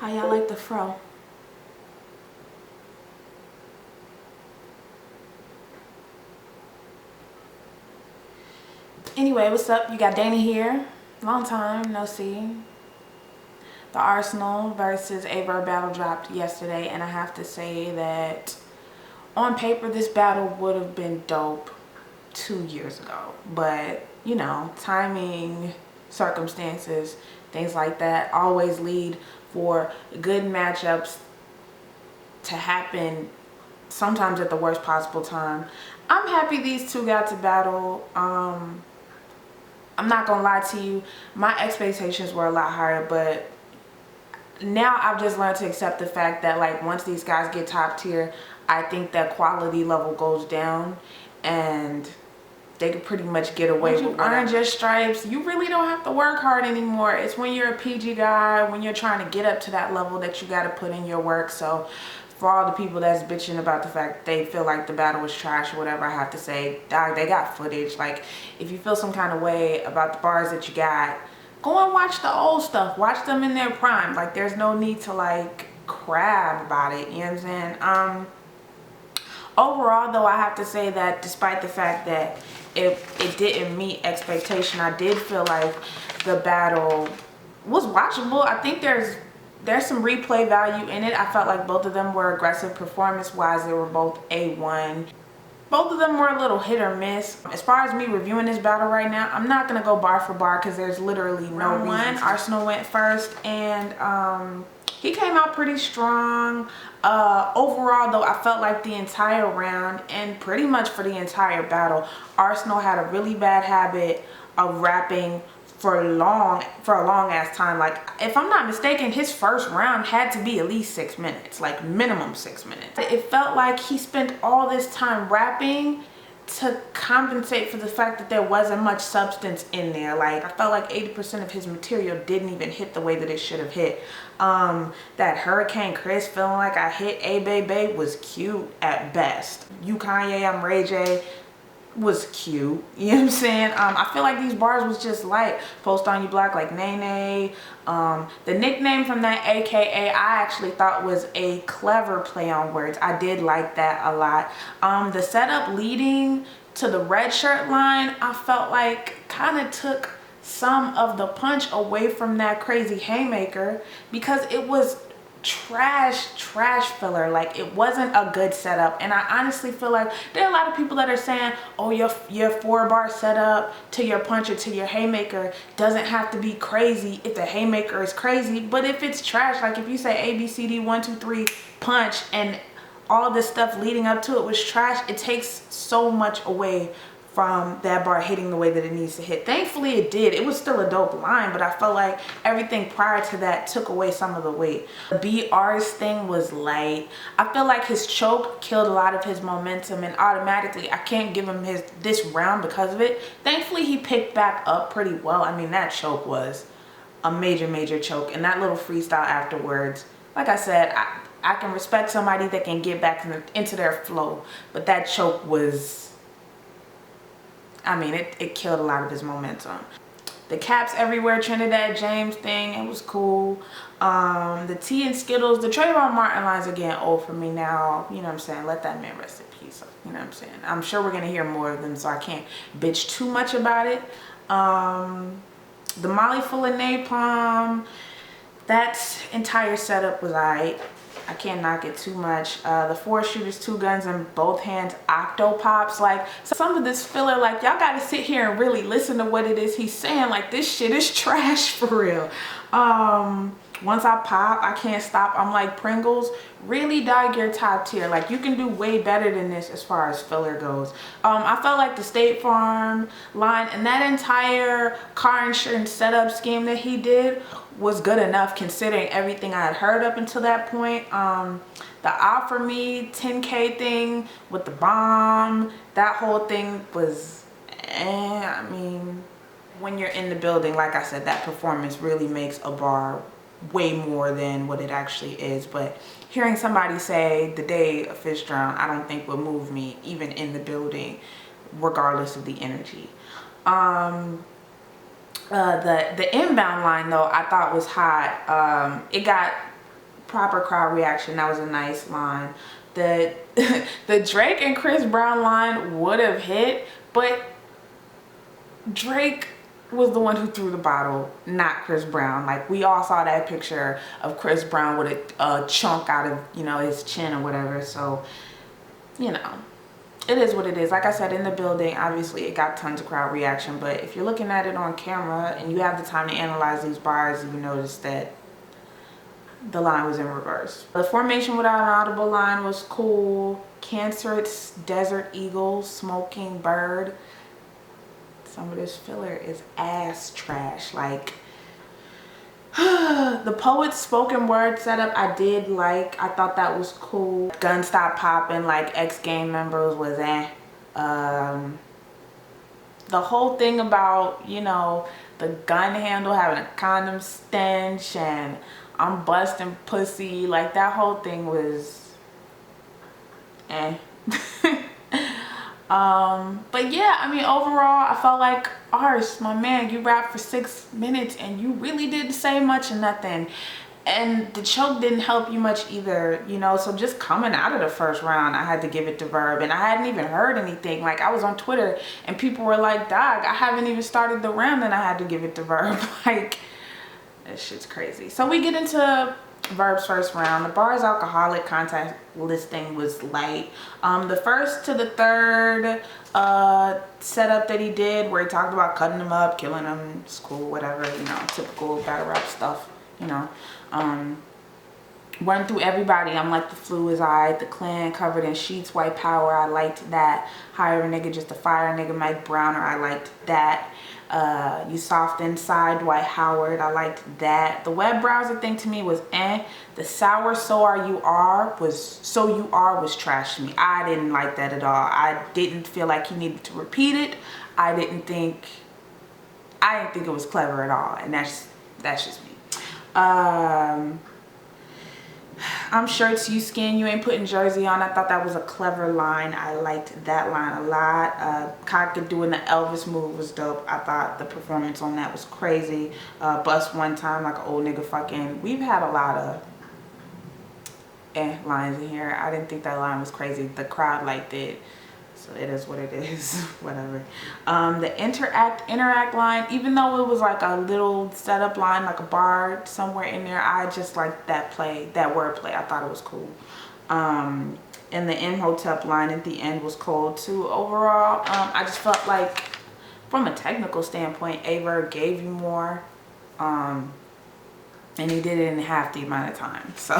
How y'all like the fro? Anyway, what's up? You got Dana here. Long time no see. The Arsonal versus AyeVerb battle dropped yesterday, and I have to say that on paper this battle would have been dope 2 years ago, but you know, timing, circumstances, things like that always lead for good matchups to happen sometimes at the worst possible time. I'm happy these two got to battle. I'm not gonna lie to you, my expectations were a lot higher, but now I've just learned to accept the fact that like once these guys get top tier, I think that quality level goes down and they could pretty much get away with it. Once you earn your stripes, you really don't have to work hard anymore. It's when you're a PG guy, when you're trying to get up to that level, that you got to put in your work. So for all the people that's bitching about the fact they feel like the battle was trash or whatever, I have to say, dog, they got footage. Like, if you feel some kind of way about the bars that you got, go and watch the old stuff. Watch them in their prime. Like, there's no need to like crab about it, you know what I'm saying? Overall though, I have to say that despite the fact that it didn't meet expectation, I did feel like the battle was watchable. I think there's some replay value in it. I felt like both of them were aggressive performance wise. They were both A1. Both of them were a little hit or miss. As far as me reviewing this battle right now, I'm not gonna go bar for bar because there's literally no reason. Arsonal went first, and he came out pretty strong. Overall though, I felt like the entire round and pretty much for the entire battle, Arsonal had a really bad habit of rapping for a long ass time. Like, if I'm not mistaken, his first round had to be at least 6 minutes, like minimum 6 minutes. It felt like he spent all this time rapping to compensate for the fact that there wasn't much substance in there. Like, I felt like 80% of his material didn't even hit the way that it should have hit. That Hurricane Chris feeling like I hit A Baby was cute at best. You Kanye, I'm Ray J was cute, you know what I'm saying? I feel like these bars was just light. Post on you block like Nene. The nickname from that AKA I actually thought was a clever play on words. I did like that a lot. The setup leading to the red shirt line, I felt like kind of took some of the punch away from that crazy haymaker because it was trash filler. Like, it wasn't a good setup, and I honestly feel like there are a lot of people that are saying, oh, your 4-bar setup to your punch or to your haymaker doesn't have to be crazy if the haymaker is crazy. But if it's trash, like if you say ABCD 1 2 3 punch and all this stuff leading up to it was trash, it takes so much away from that bar hitting the way that it needs to hit. Thankfully it did. It was still a dope line, but I felt like everything prior to that took away some of the weight. The BR's thing was light. I feel like his choke killed a lot of his momentum, and automatically I can't give him this round because of it. Thankfully he picked back up pretty well. I mean, that choke was a major choke, and that little freestyle afterwards, like I said, I can respect somebody that can get back into their flow, but that choke was, I mean, it killed a lot of his momentum. The caps everywhere Trinidad James thing, it was cool. The tea and Skittles, the Trayvon Martin lines are getting old for me now. You know what I'm saying? Let that man rest in peace. You know what I'm saying? I'm sure we're gonna hear more of them, so I can't bitch too much about it. The Molly full of napalm, that entire setup was alright. I can't knock it too much. The 4 shooters, 2 guns in both hands, octopops. Like, some of this filler, like, y'all gotta sit here and really listen to what it is he's saying. Like, this shit is trash for real. Once I pop, I can't stop. I'm like Pringles. Really, dog, your top tier. Like, you can do way better than this as far as filler goes. I felt like the State Farm line and that entire car insurance setup scheme that he did was good enough considering everything I had heard up until that point. The Offer Me 10K thing with the bomb, that whole thing was, I mean, when you're in the building, like I said, that performance really makes a bar way more than what it actually is. But hearing somebody say the day a fish drowned, I don't think would move me even in the building, regardless of the energy. The inbound line though, I thought was hot. It got proper crowd reaction. That was a nice line. The Drake and Chris Brown line would have hit, but Drake was the one who threw the bottle, not Chris Brown. Like, we all saw that picture of Chris Brown with a chunk out of, you know, his chin or whatever. So, you know, it is what it is. Like I said, in the building, obviously it got tons of crowd reaction, but if you're looking at it on camera and you have the time to analyze these bars, you notice that the line was in reverse. The formation without an audible line was cool. Cancerous desert eagle, smoking bird. Some of this filler is ass trash. Like, the poet's spoken word setup I did like. I thought that was cool. Gun stop popping like ex-gang members was the whole thing about, you know, the gun handle having a condom stench and I'm busting pussy, like that whole thing was but yeah, I mean, overall I felt like, Ars, my man, you rapped for 6 minutes and you really didn't say much or nothing, and the choke didn't help you much either, you know. So just coming out of the first round, I had to give it to Verb, and I hadn't even heard anything. Like, I was on Twitter and people were like, dog, I haven't even started the round and I had to give it to Verb. Like, that shit's crazy. So we get into Verb's first round. The bar's alcoholic contact listing was light. The first to the third setup that he did, where he talked about cutting them up, killing them, it's cool, whatever, you know, typical battle rap stuff, you know. Run through everybody. I'm like the flu is I. The clan covered in sheets, white power, I liked that. Hire a nigga just to fire a nigga, Mike Browner, I liked that. You soft inside, Dwight Howard, I liked that. The web browser thing to me was The sour so you are was trash to me. I didn't like that at all. I didn't feel like he needed to repeat it. I didn't think it was clever at all, and that's just me. I'm shirts, you skin, you ain't putting jersey on. I thought that was a clever line. I liked that line a lot. Kaka doing the Elvis move was dope. I thought the performance on that was crazy. Bust one time like an old nigga fucking. We've had a lot of lines in here. I didn't think that line was crazy. The crowd liked it. So it is what it is. Whatever. The interact line, even though it was like a little setup line, like a bar somewhere in there, I just liked that wordplay. I thought it was cool. And the Imhotep line at the end was cool too. Overall, I just felt like, from a technical standpoint, AyeVerb gave you more. And he did it in half the amount of time. So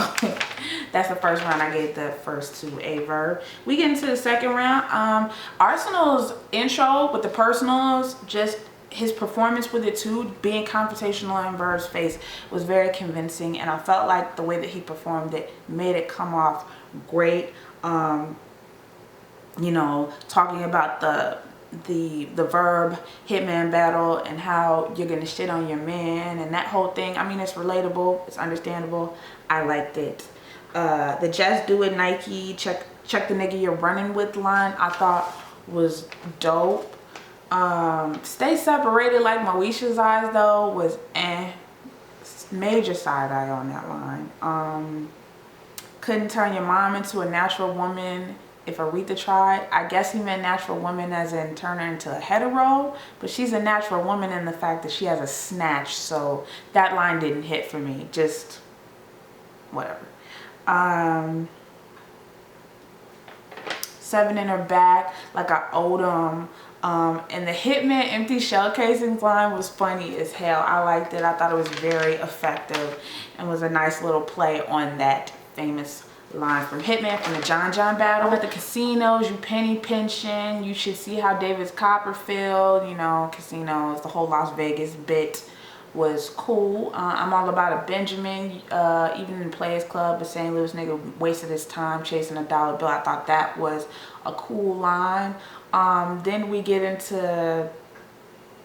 that's the first round. I gave the first to AyeVerb. We get into the second round. Arsonal's intro with the personals, just his performance with it too, being confrontational in Verb's face, was very convincing, and I felt like the way that he performed it made it come off great. You know, talking about the Verb Hitman battle and how you're gonna shit on your man and that whole thing. I mean, it's relatable, it's understandable. I liked it. The just do it Nike check the nigga you're running with line, I thought was dope. Stay separated like Moesha's eyes though was major side eye on that line. Couldn't turn your mom into a natural woman if Aretha tried. I guess he meant natural woman as in turn her into a hetero, but she's a natural woman in the fact that she has a snatch, so that line didn't hit for me. Just whatever. 7 in her back like I owed him. And the Hitman empty shell casings line was funny as hell. I liked it. I thought it was very effective and was a nice little play on that famous line from Hitman from the John battle. At the casinos, you penny pinching. You should see how Davis Copperfield, you know, casinos, the whole Las Vegas bit was cool. I'm all about a Benjamin, even in Players Club, a St. Louis nigga wasted his time chasing a dollar bill. I thought that was a cool line. Then we get into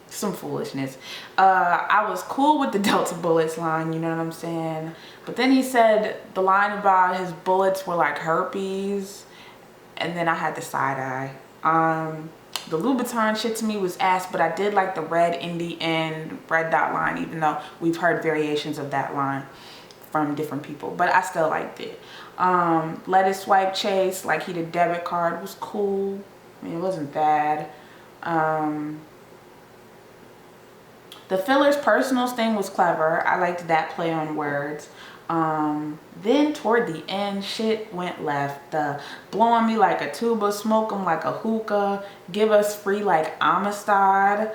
some foolishness. I was cool with the Delta bullets line, you know what I'm saying? But then he said the line about his bullets were like herpes, and then I had the side eye. The Louboutin shit to me was ass, but I did like the red in the end, red dot line, even though we've heard variations of that line. from different people, but I still liked it. Let it swipe chase, like he did debit card, was cool. I mean, it wasn't bad. The fillers personals thing was clever. I liked that play on words. Then toward the end, shit went left. Blowing me like a tuba, smoke 'em like a hookah, give us free like Amistad,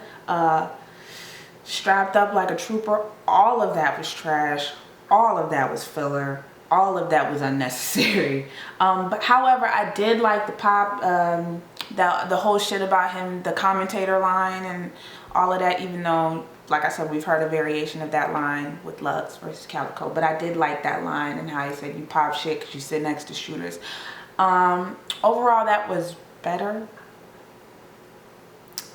strapped up like a trooper. All of that was trash. All of that was filler. All of that was unnecessary. But however, I did like the pop, the whole shit about him, the commentator line and all of that, even though, like I said, we've heard a variation of that line with Lux versus Calico. But I did like that line and how he said you pop shit because you sit next to shooters. Overall, that was better.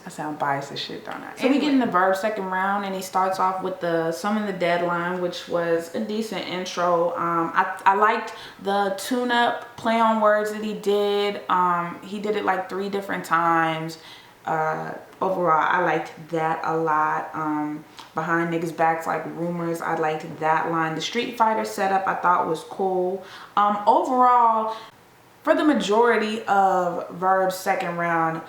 I sound biased as shit, don't I? So we get in the Verb second round, and he starts off with the Summon the Deadline, which was a decent intro. I liked the tune-up play on words that he did. He did it like 3 different times. Overall, I liked that a lot. Behind niggas' backs like rumors, I liked that line. The Street Fighter setup I thought was cool. Overall, for the majority of Verb's second round,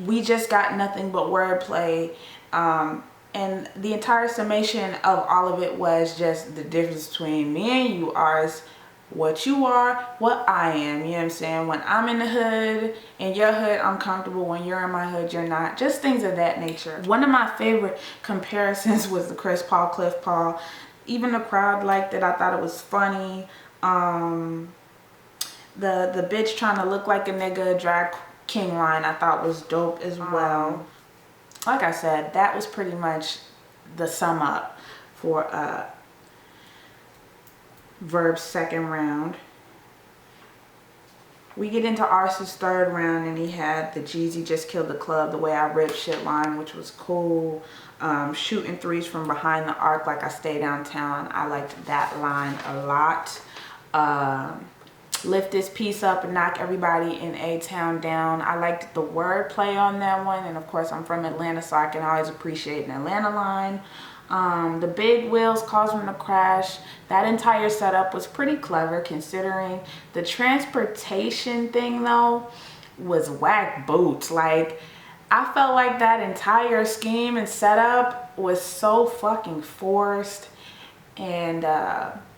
we just got nothing but wordplay, and the entire summation of all of it was just the difference between me and you, Ars. What you are, what I am. You know what I'm saying? When I'm in the hood, in your hood, I'm comfortable. When you're in my hood, you're not. Just things of that nature. One of my favorite comparisons was the Chris Paul, Cliff Paul. Even the crowd liked it. I thought it was funny. The bitch trying to look like a nigga, drag king line, I thought was dope as well. Like I said, that was pretty much the sum up for Verb's second round. We get into Ars's third round, and he had the Jeezy just killed the club, the way I rip shit line, which was cool. Shooting threes from behind the arc like I stay downtown. I liked that line a lot. Lift this piece up and knock everybody in A-Town down. I liked the wordplay on that one, and of course I'm from Atlanta, so I can always appreciate an Atlanta line. The big wheels caused him to crash. That entire setup was pretty clever, considering the transportation thing though was whack boots. Like, I felt like that entire scheme and setup was so fucking forced. And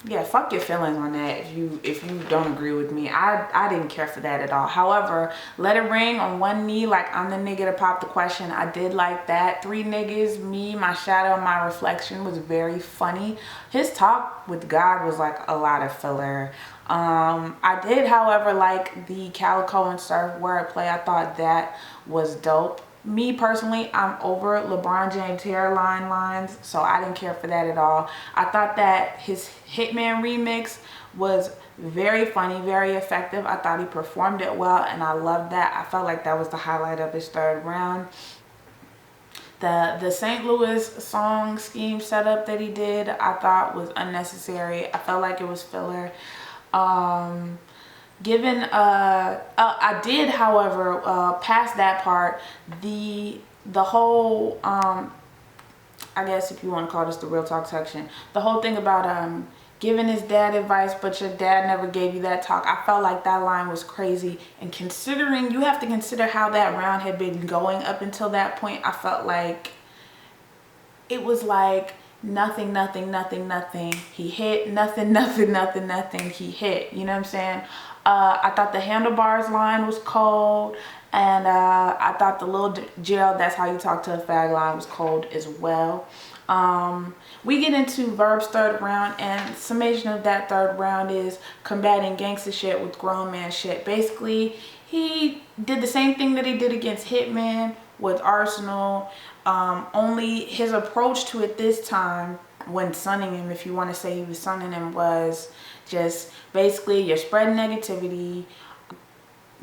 yeah, fuck your feelings on that if you don't agree with me. I didn't care for that at all. However, let it ring on one knee like I'm the nigga to pop the question. I did like that. 3 niggas, me, my shadow, my reflection was very funny. His talk with God was like a lot of filler. I did, however, like the Calico and Surf wordplay. I thought that was dope. Me personally, I'm over LeBron James hairline lines, so I didn't care for that at all. I thought that his Hitman remix was very funny, very effective. I thought he performed it well, and I loved that. I felt like that was the highlight of his third round. The St. Louis song scheme setup that he did, I thought was unnecessary. I felt like it was filler. I did, however, past that part, the whole, I guess if you want to call this the real talk section, the whole thing about giving his dad advice, but your dad never gave you that talk. I felt like that line was crazy, and considering, you have to consider how that round had been going up until that point, I felt like it was like nothing, nothing, nothing, nothing, he hit, nothing, nothing, nothing, nothing, he hit. You know what I'm saying? I thought the handlebars line was cold, and I thought the little Gerald, that's how you talk to a fag line, was cold as well. We get into Verb's third round, and summation of that third round is combating gangster shit with grown man shit. Basically, he did the same thing that he did against Hitman with Arsonal, only his approach to it this time, when sunning him, if you want to say he was sunning him, was just basically you're spreading negativity,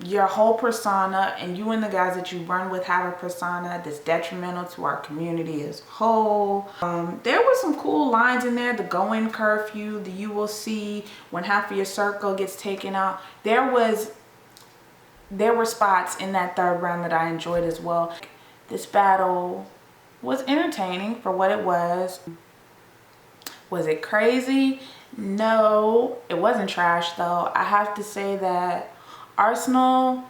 your whole persona, and you and the guys that you run with have a persona that's detrimental to our community as a whole. There were some cool lines in there. The go-in curfew, the you will see when half of your circle gets taken out. There were spots in that third round that I enjoyed as well. This battle was entertaining for what it was. Was it crazy? No, it wasn't trash though. I have to say that Arsonal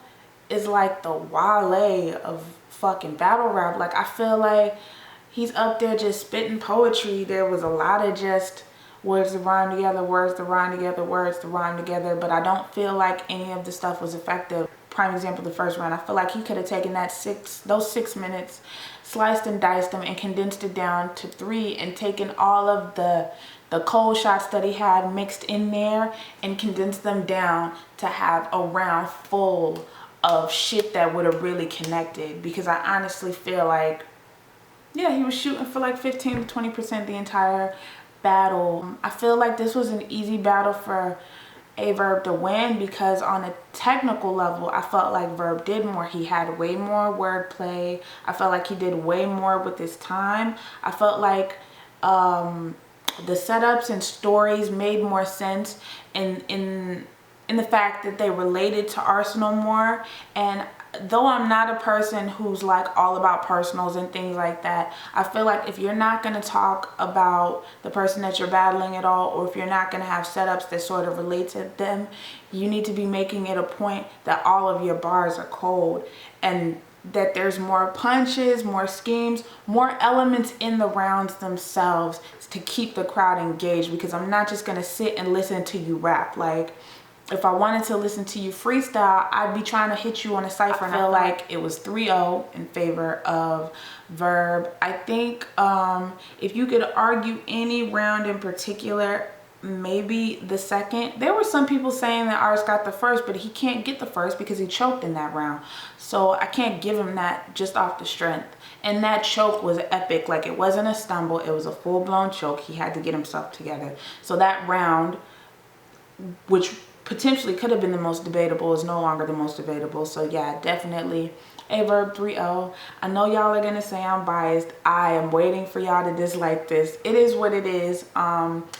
is like the Wale of fucking battle rap. Like, I feel like he's up there just spitting poetry. There was a lot of just words to rhyme together, words to rhyme together, words to rhyme together, but I don't feel like any of the stuff was effective. Prime example, the first round. I feel like he could have taken those 6 minutes, sliced and diced them, and condensed it down to 3, and taken all of the cold shots that he had mixed in there and condensed them down to have a round full of shit that would have really connected. Because I honestly feel like, yeah, he was shooting for like 15 to 20% the entire battle. I feel like this was an easy battle for AyeVerb to win, because on a technical level, I felt like Verb did more. He had way more wordplay. I felt like he did way more with his time. I felt like the setups and stories made more sense in the fact that they related to Arsonal more. And though I'm not a person who's like all about personals and things like that, I feel like if you're not going to talk about the person that you're battling at all, or if you're not going to have setups that sort of relate to them, you need to be making it a point that all of your bars are cold, and that there's more punches, more schemes, more elements in the rounds themselves to keep the crowd engaged. Because I'm not just going to sit and listen to you rap. Like, if I wanted to listen to you freestyle, I'd be trying to hit you on a cipher. And I feel like it was 3-0 in favor of Verb. I think if you could argue any round in particular, maybe the second. There were some people saying that Ars got the first, but he can't get the first because he choked in that round. So I can't give him that just off the strength. And that choke was epic. Like, it wasn't a stumble, it was a full-blown choke. He had to get himself together. So that round, which potentially could have been the most debatable, is no longer the most debatable. So yeah, definitely AyeVerb 3-0. I know y'all are gonna say I'm biased. I am waiting for y'all to dislike this. It is what it is.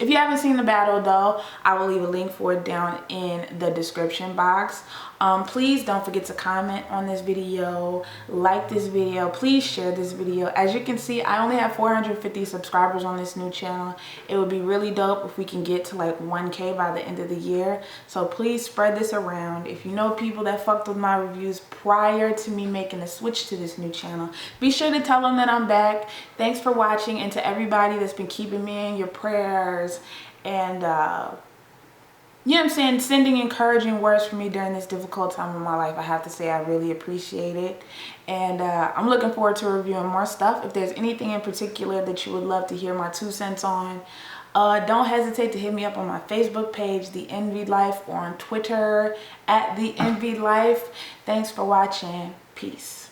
If you haven't seen the battle though, I will leave a link for it down in the description box. Please don't forget to comment on this video, like this video, please share this video. As you can see, I only have 450 subscribers on this new channel. It would be really dope if we can get to like 1K by the end of the year. So please spread this around. If you know people that fucked with my reviews prior to me making a switch to this new channel, be sure to tell them that I'm back. Thanks for watching, and to everybody that's been keeping me in your prayers and you know what I'm saying, sending encouraging words for me during this difficult time in my life. I have to say I really appreciate it. And I'm looking forward to reviewing more stuff. If there's anything in particular that you would love to hear my 2 cents on, don't hesitate to hit me up on my Facebook page, The Envied Life, or on Twitter @The Envied Life. Thanks for watching. Peace.